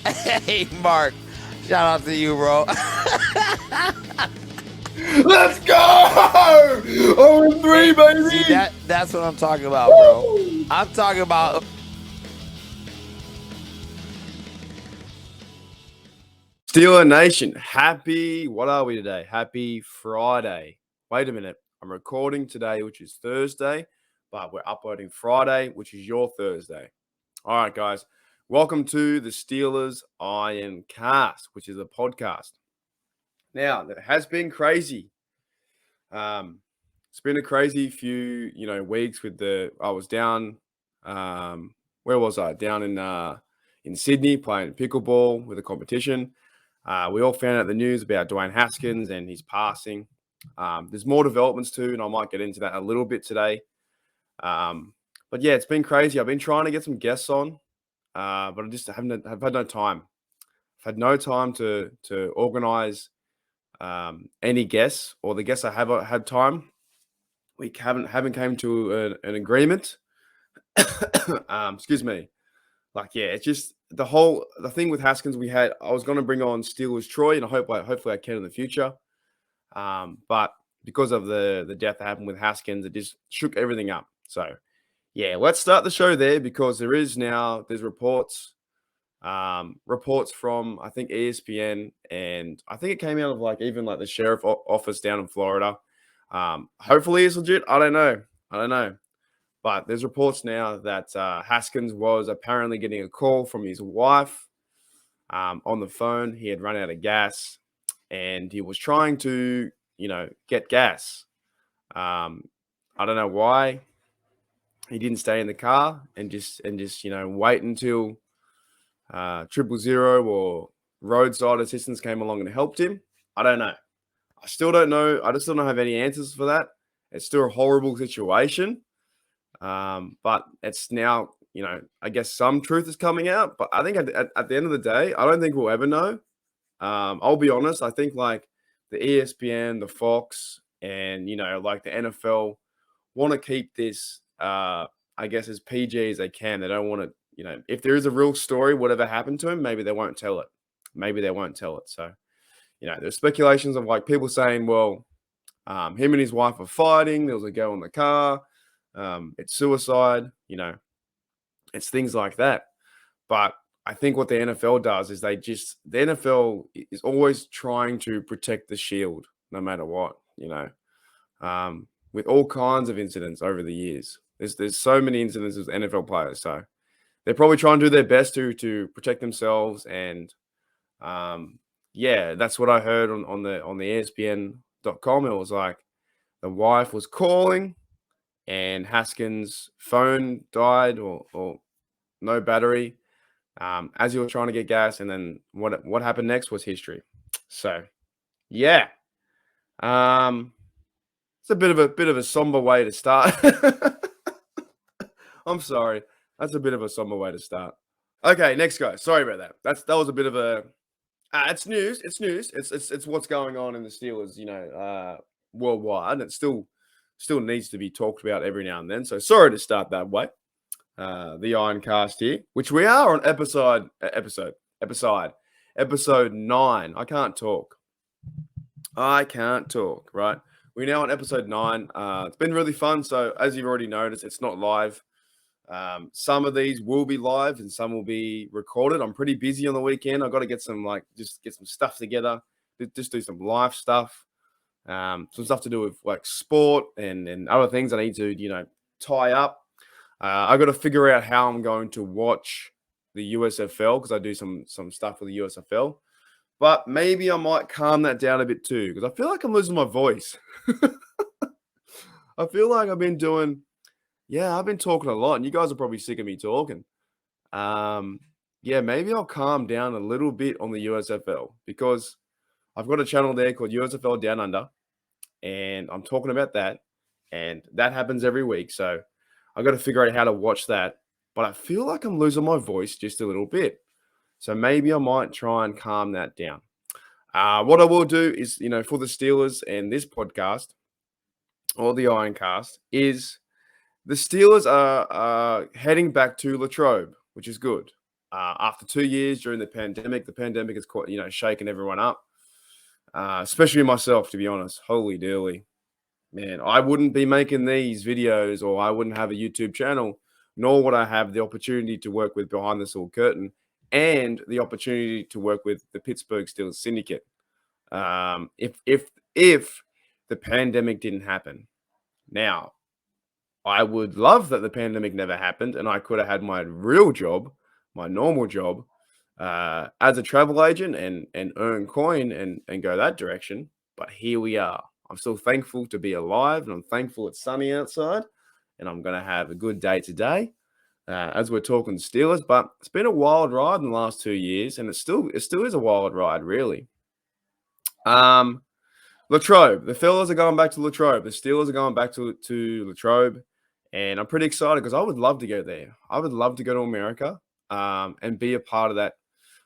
Hey, Mark. Shout out to you, bro. Let's go! 0-3, baby! See, that's what I'm talking about, bro. I'm talking about Steeler Nation, what are we today? Happy Friday. Wait a minute. I'm recording today, which is Thursday, but we're uploading Friday, which is your Thursday. All right, guys. Welcome to the Steelers Ironcast, which is a podcast. Now, it has been crazy. It's been a crazy few, weeks with I was down, where was I? Down in Sydney playing pickleball with a competition. We all found out the news about Dwayne Haskins and his passing. There's more developments too, and I might get into that a little bit today. But yeah, it's been crazy. I've been trying to get some guests on, but I just have had no time. I've had no time to organize any guests, or the guests I have had time. We haven't came to an agreement. Excuse me. It's just the thing with Haskins. I was going to bring on Steelers Troy, and hopefully I can in the future. But because of the death that happened with Haskins, it just shook everything up. So yeah, let's start the show there, because there's reports from, I think, ESPN, and I think it came out of even the sheriff office down in Florida. Hopefully it's legit. I don't know. But there's reports now that Haskins was apparently getting a call from his wife on the phone. He had run out of gas, and he was trying to, get gas. I don't know why he didn't stay in the car and just wait until 000 or roadside assistance came along and helped him. I don't know. I still don't know. I just still don't have any answers for that. It's still a horrible situation. But it's now, I guess some truth is coming out. But I think at the end of the day, I don't think we'll ever know. I'll be honest. I think the ESPN, the Fox, and, the NFL want to keep this, I guess, as PG as they can. They don't want to, if there is a real story, whatever happened to him, maybe they won't tell it. So, there's speculations of people saying, well, him and his wife are fighting. There was a girl in the car. It's suicide. It's things like that. But I think what the NFL does is the NFL is always trying to protect the shield, no matter what. With all kinds of incidents over the years. There's so many incidents with NFL players, so they're probably trying to do their best to protect themselves. And yeah, that's what I heard on the ESPN.com. It was the wife was calling, and Haskins' phone died or no battery as he was trying to get gas. And then what happened next was history. So yeah, it's a bit of a somber way to start. I'm sorry. That's a bit of a somber way to start. Okay, next guy. Sorry about that. That was a bit of a. It's news. It's news. It's what's going on in the Steelers, worldwide, and it still needs to be talked about every now and then. So sorry to start that way. The Ironcast here, which we are on episode 9. I can't talk. Right? We're now on episode 9. It's been really fun. So as you've already noticed, it's not live. Some of these will be live and some will be recorded. I'm pretty busy on the weekend. I've got to get some just get some stuff together, just do some live stuff, some stuff to do with sport and other things I need to, tie up. I got to figure out how I'm going to watch the USFL, because I do some stuff with the USFL, but maybe I might calm that down a bit too, because I feel like I'm losing my voice. I feel like I've been talking a lot, and you guys are probably sick of me talking. Yeah, maybe I'll calm down a little bit on the USFL, because I've got a channel there called USFL Down Under, and I'm talking about that, and that happens every week. So I got to figure out how to watch that, but I feel like I'm losing my voice just a little bit. So maybe I might try and calm that down. What I will do is, for the Steelers and this podcast, or the Ironcast, is the Steelers are heading back to Latrobe, which is good. After 2 years during the pandemic has quite, shaken everyone up, especially myself, to be honest. Holy dooly. Man, I wouldn't be making these videos, or I wouldn't have a YouTube channel, nor would I have the opportunity to work with Behind the Steel Curtain and the opportunity to work with the Pittsburgh Steelers Syndicate. If the pandemic didn't happen. Now, I would love that the pandemic never happened and I could have had my real job, my normal job, as a travel agent and earn coin and go that direction. But here we are. I'm still thankful to be alive, and I'm thankful it's sunny outside, and I'm going to have a good day today. As we're talking Steelers, but it's been a wild ride in the last 2 years, and it still is a wild ride, really. Latrobe, the fellas are going back to Latrobe. The Steelers are going back to Latrobe, and I'm pretty excited because I would love to go there. I would love to go to America, and be a part of that.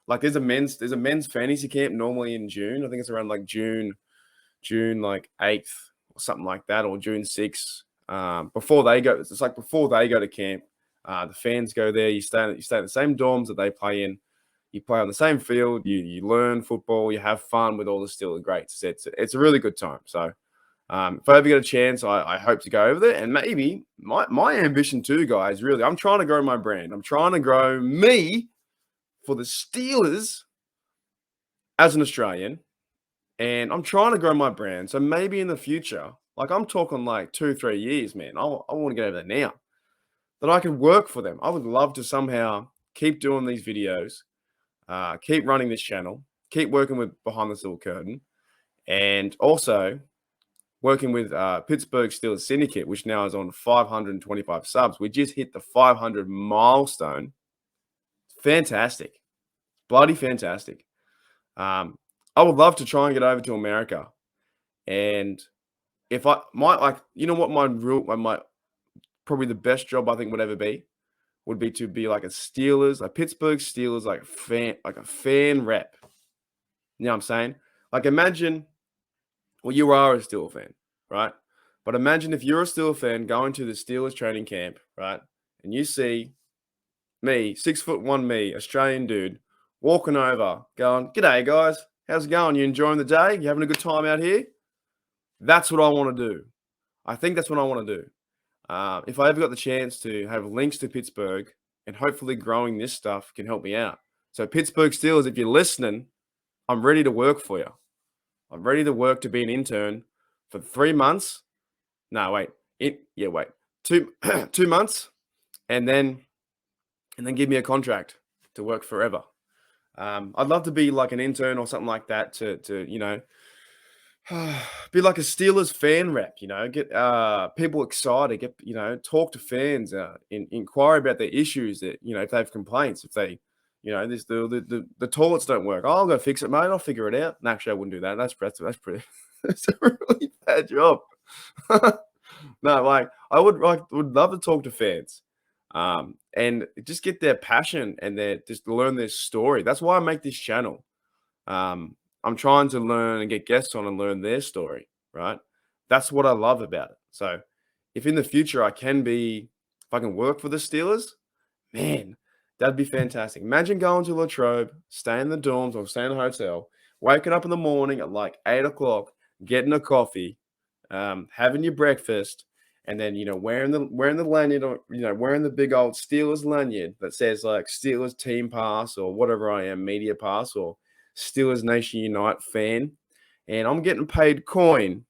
Like, there's a men's fantasy camp normally in June. I think it's around like June like 8th or something like that, or June 6th. Before they go, it's like before they go to camp. The fans go there. You stay in the same dorms that they play in. You play on the same field. You learn football. You have fun with all the Steelers greats. It's a really good time. So if I ever get a chance, I hope to go over there. And maybe my ambition too, guys, really, I'm trying to grow my brand. I'm trying to grow me for the Steelers as an Australian. And I'm trying to grow my brand. So maybe in the future, like I'm talking like 2-3 years, man, I want to get over there now. That I can work for them. I would love to somehow keep doing these videos, keep running this channel, keep working with Behind the Steel Curtain, and also working with Pittsburgh Steelers Syndicate, which now is on 525 subs. We just hit the 500 milestone. Fantastic. Bloody fantastic. I would love to try and get over to America. And if I might, like, you know what, my probably the best job I think would ever be would be to be like a Pittsburgh Steelers, like a fan rep. You know what I'm saying? Like, imagine, well, you are a Steelers fan, right? But imagine if you're a Steelers fan going to the Steelers training camp, right? And you see me, 6'1" me, Australian dude, walking over, going, "G'day, guys. How's it going? You enjoying the day? You having a good time out here?" That's what I want to do. I think that's what I want to do. If I ever got the chance to have links to Pittsburgh, and hopefully growing this stuff can help me out. So Pittsburgh Steelers, if you're listening, I'm ready to work for you. I'm ready to work to be an intern for 3 months. No, wait. 2 months, and then give me a contract to work forever. I'd love to be like an intern or something like that to be like a Steelers fan rep, get people excited, talk to fans, inquire about their issues, that, if they have complaints, if they, the toilets don't work. Oh, I'll go fix it, mate. I'll figure it out. No, actually, I wouldn't do that. That's pretty, that's a really bad job. No, like, I would love to talk to fans, and just get their passion and just learn their story. That's why I make this channel. I'm trying to learn and get guests on and learn their story, right? That's what I love about it. So if in the future if I can work for the Steelers, man, that'd be fantastic. Imagine going to Latrobe, staying in the dorms or staying in a hotel, waking up in the morning at like 8 o'clock, getting a coffee, having your breakfast, and then, wearing the lanyard, or, wearing the big old Steelers lanyard that says like Steelers team pass or whatever I am, media pass, or Steelers Nation Unite fan, and I'm getting paid coin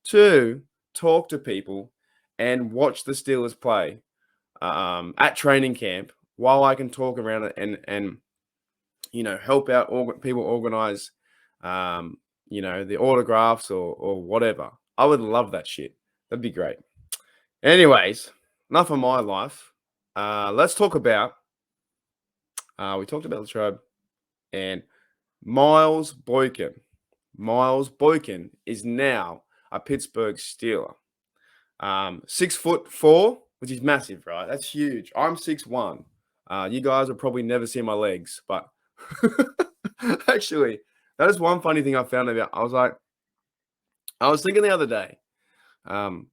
to talk to people and watch the Steelers play at training camp, while I can talk around it and help out people organize the autographs or whatever. I would love that shit. That'd be great. Anyways, enough of my life. Let's talk about we talked about Latrobe. And Miles Boykin. Miles Boykin is now a Pittsburgh Steeler. 6'4", which is massive, right? That's huge. I'm 6'1". You guys will probably never see my legs, but actually, that is one funny thing I found about. I was like, I was thinking the other day, um,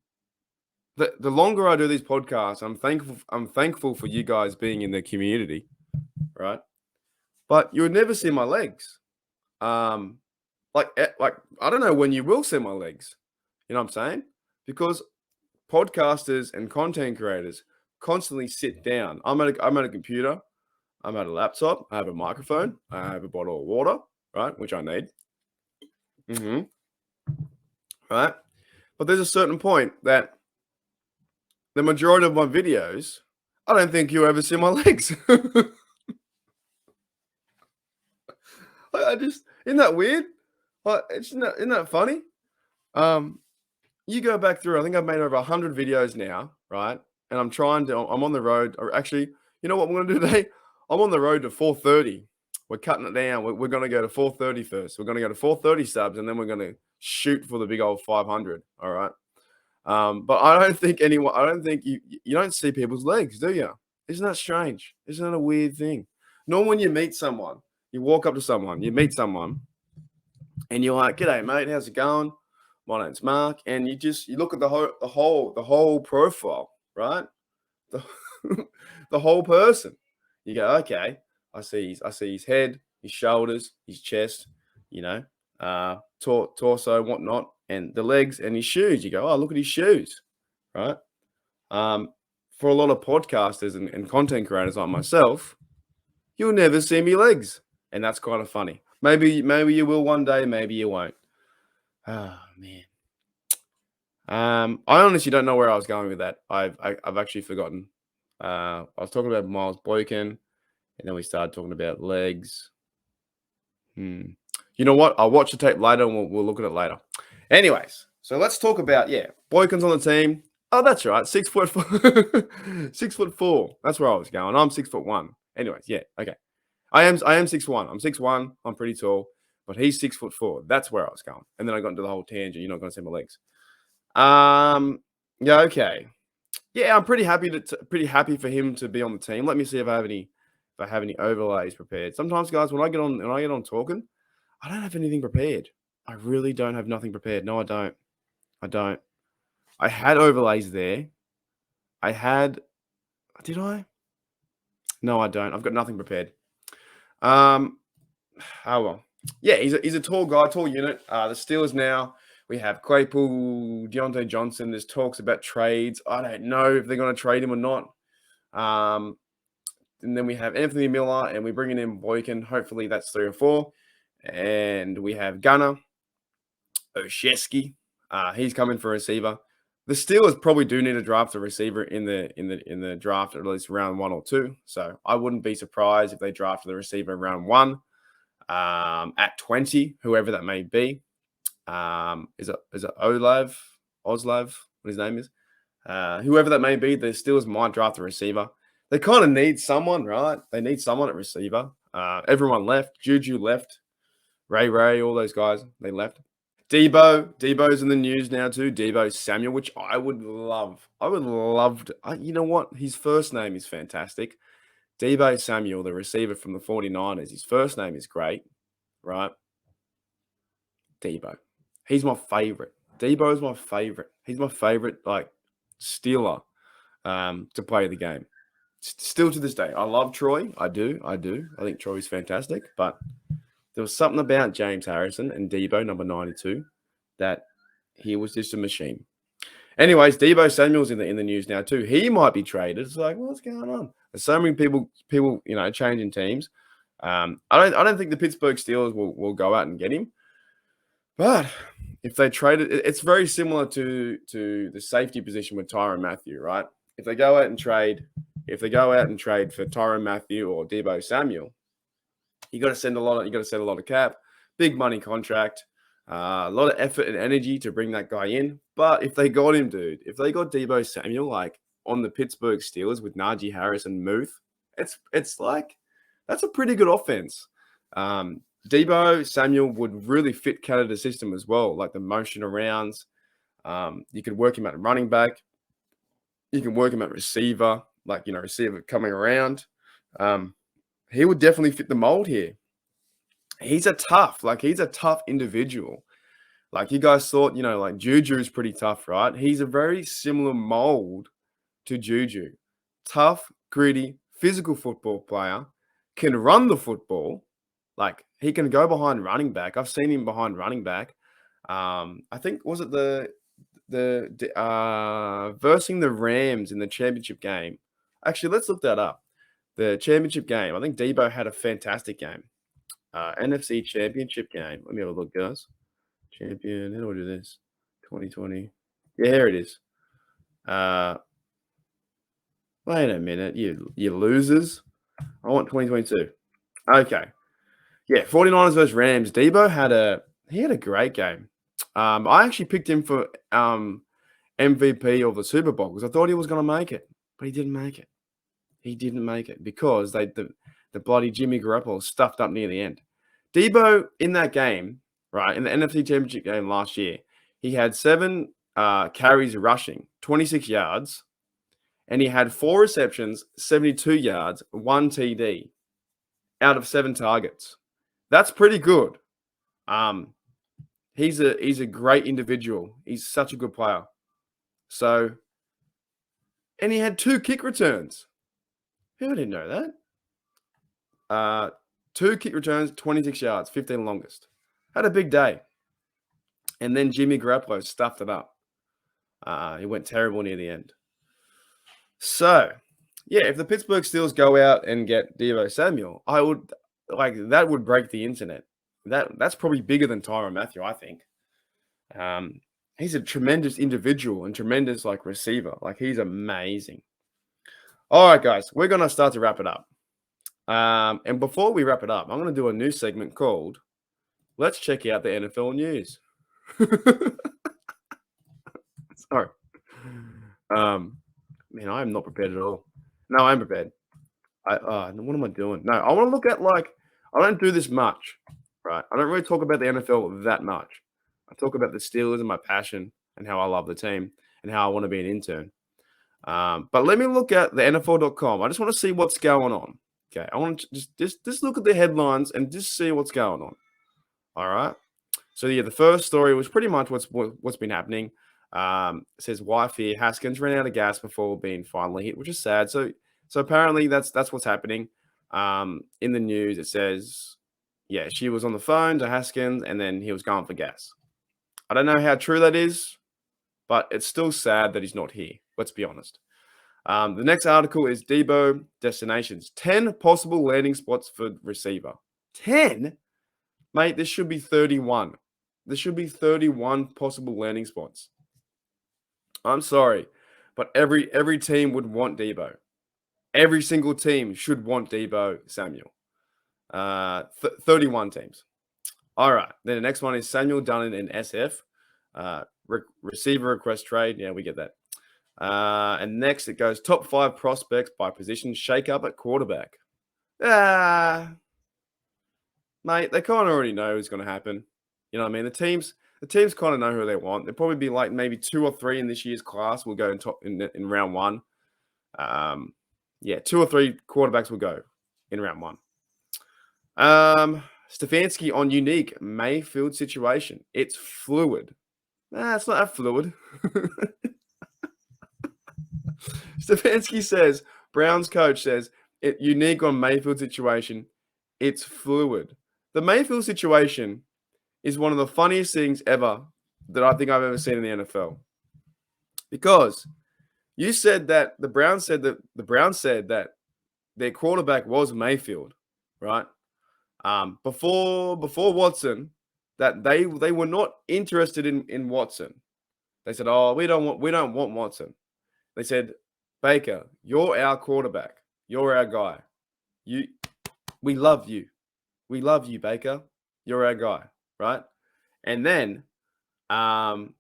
the longer I do these podcasts, I'm thankful for you guys being in the community, right? But you would never see my legs. Um, like I don't know when you will see my legs. You know what I'm saying? Because podcasters and content creators constantly sit down. I'm at a computer. I'm at a laptop. I have a microphone. I have a bottle of water, right, which I need. Hmm. Right, but there's a certain point that the majority of my videos, I don't think you ever see my legs. I just isn't that weird? Isn't that funny? Um, you go back through. I think I've made over 100 videos now, right? And I'm on the road. Or actually, you know what I'm going to do today? I'm on the road to 430. We're cutting it down. We're going to go to 430 first. We're going to go to 430 subs, and then we're going to shoot for the big old 500. All right. But I don't think anyone. I don't think you don't see people's legs, do you? Isn't that strange? Isn't that a weird thing? Nor when you meet someone, you walk up to someone, you meet someone, and you're like, "G'day, mate. How's it going? My name's Mark." And you look at the whole profile, right? The, the whole person. You go, "Okay, I see his head, his shoulders, his chest, you know, torso, whatnot, and the legs and his shoes." You go, "Oh, look at his shoes," right? Um, for a lot of podcasters and content creators like myself, you'll never see me legs, and that's kind of funny. Maybe you will one day, maybe you won't. Oh man. I honestly don't know where I was going with that. I've actually forgotten. I was talking about Miles Boykin, and then we started talking about legs. Hmm. You know what? I'll watch the tape later, and we'll look at it later. Anyways, so let's talk about Boykin's on the team. Oh, that's right, 6 foot 6'4". That's where I was going. I'm 6'1". Anyways, okay. I am 6'1". I'm 6'1". I'm pretty tall, but he's 6'4". That's where I was going. And then I got into the whole tangent. You're not going to see my legs. Yeah, okay. Yeah, I'm pretty happy for him to be on the team. Let me see if I have any overlays prepared. Sometimes, guys, when I get on talking, I don't have anything prepared. I really don't have nothing prepared. No, I don't. I don't. I had overlays there. Did I? No, I don't. I've got nothing prepared. Oh well. Yeah, he's a tall guy, tall unit. The Steelers now, we have Claypool, Deontay Johnson. There's talks about trades. I don't know if they're going to trade him or not. And then we have Anthony Miller, and we're bringing in Boykin. Hopefully that's 3 or 4. And we have Gunner, Oshesky. He's coming for a receiver. The Steelers probably do need to draft a receiver in the draft, at least round 1 or 2. So I wouldn't be surprised if they drafted the receiver round 1 at 20, whoever that may be. Is it Oslav? What his name is? Whoever that may be, the Steelers might draft a receiver. They kind of need someone, right? They need someone at receiver. Everyone left. Juju left. Ray, all those guys, they left. Debo's in the news now too. Debo Samuel, which I would love. I would love to. You know what? His first name is fantastic. Debo Samuel, the receiver from the 49ers. His first name is great, right? Debo. He's my favorite. Debo is my favorite. He's my favorite, Steeler to play the game. Still to this day. I love Troy. I do. I think Troy's fantastic. But there was something about James Harrison and Debo, number 92, that he was just a machine. Anyways, Debo Samuel's in the news now too. He might be traded. It's like, what's going on? There's so many people, changing teams. I don't think the Pittsburgh Steelers will go out and get him. But if they trade it, it's very similar to the safety position with Tyrann Mathieu, right? If they go out and trade for Tyrann Mathieu or Debo Samuel, you got to send a lot of cap, big money contract, a lot of effort and energy to bring that guy in. But if they got him, dude, if they got Debo Samuel on the Pittsburgh Steelers with Najee Harris and Muth, it's like that's a pretty good offense. Debo Samuel would really fit Canada's system as well, like the motion arounds. You could work him at running back. You can work him at receiver, receiver coming around. He would definitely fit the mold here. He's a tough individual. Like you guys thought, like Juju's pretty tough, right? He's a very similar mold to Juju. Tough, gritty, physical football player, can run the football. Like he can go behind running back. I've seen him behind running back. I think was it versing the Rams in the championship game. Actually, let's look that up. The championship game. I think Debo had a fantastic game. NFC championship game. Let me have a look, guys. Champion. How do I do this? 2020. Yeah, here it is. Wait a minute, you losers. I want 2022. Okay. Yeah, 49ers versus Rams. Debo had a great game. I actually picked him for MVP of the Super Bowl because I thought he was going to make it, but he didn't make it. He didn't make it because the bloody Jimmy Garoppolo stuffed up near the end. Debo in that game, right, in the NFC Championship game last year, he had 7 carries rushing, 26 yards, and he had 4 receptions, 72 yards, 1 TD out of 7 targets. That's pretty good. He's a great individual. He's such a good player. So, and he had 2 kick returns. Who didn't know that? 2 kick returns, 26 yards, 15 longest. Had a big day. And then Jimmy Garoppolo stuffed it up. He went terrible near the end. So, yeah, if the Pittsburgh Steelers go out and get Deebo Samuel, that would break the internet. That's probably bigger than Tyrann Mathieu, I think. He's a tremendous individual and tremendous receiver. He's amazing. All right, guys, we're gonna start to wrap it up. And before we wrap it up, I'm gonna do a new segment called "Let's Check Out the NFL News." Sorry. Man, I am not prepared at all. No, I'm prepared. What am I doing? No, I want to look at I don't do this much, right? I don't really talk about the NFL that much. I talk about the Steelers and my passion and how I love the team and how I want to be an intern. But let me look at the NFL.com. I just want to see what's going on. Okay, I want to just look at the headlines and just see what's going on. All right. So yeah, the first story was pretty much what's been happening. It says wife here, Haskins ran out of gas before being finally hit, which is sad. So apparently that's what's happening. In the news, it says, yeah, she was on the phone to Haskins and then he was going for gas. I don't know how true that is, but it's still sad that he's not here. Let's be honest. The next article is Debo destinations. 10 possible landing spots for receiver. 10? Mate, this should be 31. There should be 31 possible landing spots. I'm sorry, but every team would want Debo. Every single team should want Debo Samuel. 31 teams. All right. Then the next one is Samuel Dunn in SF. Receiver request trade. Yeah, we get that. And next it goes top 5 prospects by position shake up at quarterback. Mate, they kind of already know what's going to happen. You know what I mean? The teams kind of know who they want. There'll probably be maybe 2 or 3 in this year's class will go in round 1. 2 or 3 quarterbacks will go in round 1. Stefanski on unique Mayfield situation. It's fluid. It's not that fluid. Stefanski says, Browns coach says, it unique on Mayfield situation. It's fluid. The Mayfield situation is one of the funniest things ever that I think I've ever seen in the NFL. Because you said that the Browns said that their quarterback was Mayfield, right? Before Watson, that they were not interested in Watson. They said, "Oh, we don't want Watson." They said, "Baker, you're our quarterback. You're our guy. We love you. We love you, Baker. You're our guy." Right? And then, and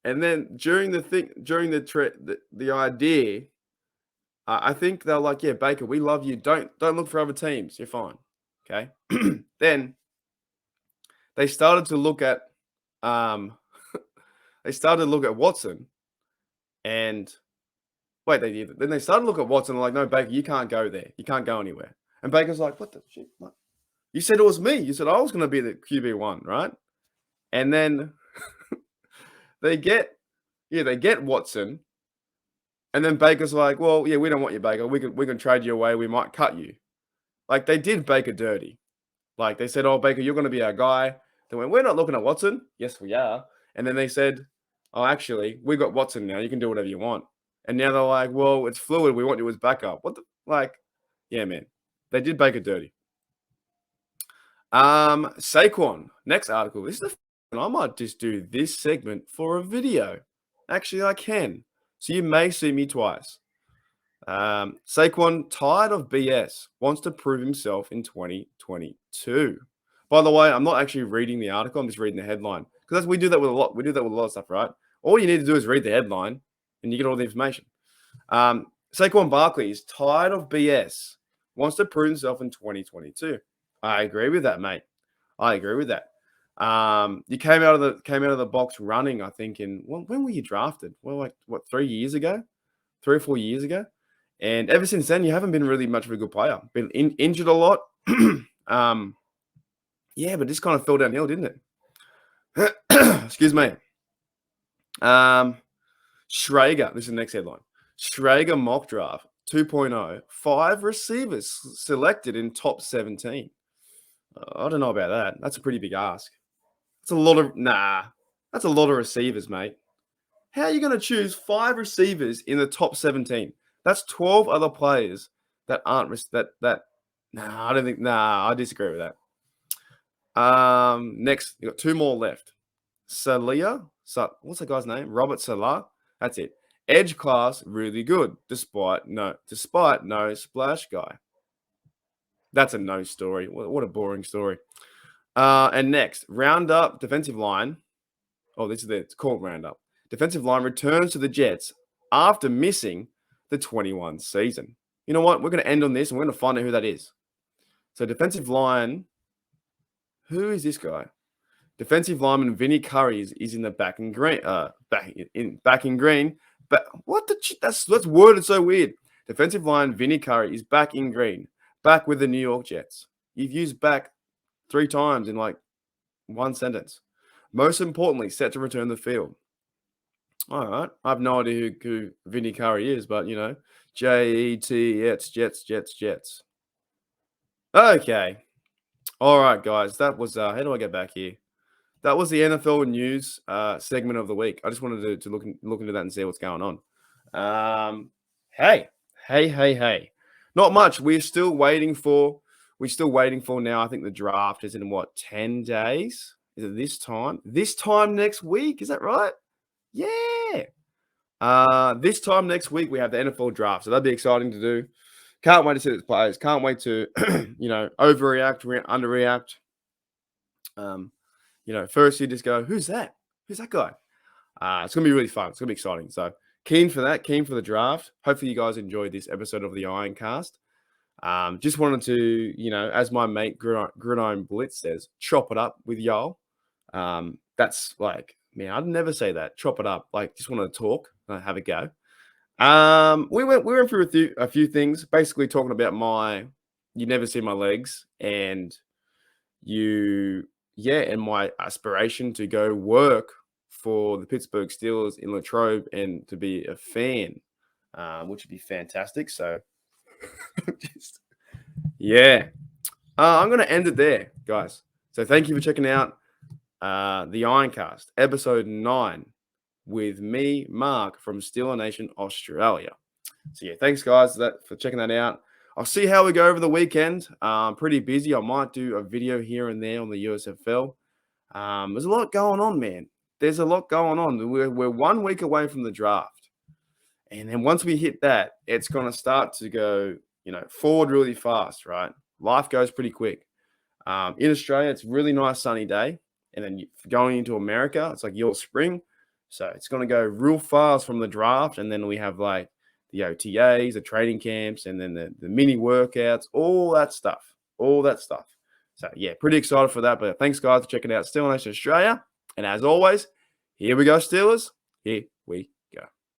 then during the idea, I think they're like, "Yeah, Baker, we love you. Don't look for other teams. You're fine." Okay. Then they started to look at Watson, and wait, they did. Then they started to look at Watson. Like, no, Baker, you can't go there. You can't go anywhere. And Baker's like, "What the shit? What? You said it was me. You said I was going to be the QB1, right?" And then they get Watson. And then Baker's like, well, yeah, we don't want you, Baker. We can trade you away. We might cut you. Like, they did Baker dirty. Like, they said, oh, Baker, you're going to be our guy. They went, we're not looking at Watson. Yes, we are. And then they said, oh, actually, we got Watson now. You can do whatever you want. And now they're like, well, it's fluid. We want you as backup. What the, like, yeah, man. They did Baker dirty. Saquon, next article. This is I might just do this segment for a video. Actually, I can. So you may see me twice. Saquon, tired of BS, wants to prove himself in 2022. By the way, I'm not actually reading the article. I'm just reading the headline. Because we do that with a lot. We do that with a lot of stuff, right? All you need to do is read the headline and you get all the information. Saquon Barkley is tired of BS, wants to prove himself in 2022. I agree with that, mate. I agree with that. You came out of the box running, I think, when were you drafted? Well, like what, 3 years ago? 3 or 4 years ago? And ever since then, you haven't been really much of a good player. Been injured a lot. Yeah, but this kind of fell downhill, didn't it? Excuse me. Schrager, this is the next headline. Schrager mock draft 2.0, 5 receivers selected in top 17. I don't know about that. That's a pretty big ask. That's a lot of receivers, mate. How are you going to choose 5 receivers in the top 17? That's 12 other players that aren't I disagree with that. Next, you got 2 more left. Salia, what's the guy's name? Robert Salah. That's it. Edge class, really good, despite no splash guy. That's a no story. What a boring story. And next, roundup defensive line. Oh, it's called roundup. Defensive line returns to the Jets after missing the 21 season. You know what? We're going to end on this and we're going to find out who that is. So defensive line, who is this guy? Defensive lineman Vinny Curry is in the back in green. Back in green. But what that's worded so weird. Defensive line Vinny Curry is back in green. Back with the New York Jets. You've used back 3 times in like one sentence. Most importantly, set to return the field. All right. I have no idea who Vinny Curry is, but, you know, Jets, Jets. Okay. All right, guys. That was, how do I get back here? That was the NFL news segment of the week. I just wanted to look into that and see what's going on. Hey. Not much. We're still waiting for now. I think the draft is in what, 10 days? Is it this time? This time next week? Is that right? Yeah. This time next week we have the NFL draft, so that'd be exciting to do. Can't wait to see the players. Can't wait to, overreact, underreact. First you just go, who's that? Who's that guy? It's gonna be really fun. It's gonna be exciting. So keen for that. Keen for the draft. Hopefully you guys enjoyed this episode of the Ironcast. Just wanted to, as my mate Gridiron Blitz says, chop it up with y'all. That's like, man, I'd never say that. Chop it up. Like, just want to talk, have a go. We went through a few things, basically talking about you never see my legs, and and my aspiration to go work for the Pittsburgh Steelers in Latrobe and to be a fan, which would be fantastic. So, I'm going to end it there, guys. So thank you for checking out the Ironcast, episode 9, with me, Mark, from Steeler Nation, Australia. So thanks, guys, for checking that out. I'll see how we go over the weekend. I'm pretty busy. I might do a video here and there on the USFL. There's a lot going on, man. There's a lot going on. We're 1 week away from the draft. And then once we hit that, it's going to start to go, forward really fast, right? Life goes pretty quick. In Australia, it's a really nice sunny day. And then going into America, it's like your spring. So it's going to go real fast from the draft. And then we have like the OTAs, the training camps, and then the mini workouts, all that stuff. So, pretty excited for that. But thanks, guys, for checking out Steeler Nation Australia. And as always, here we go, Steelers. Here we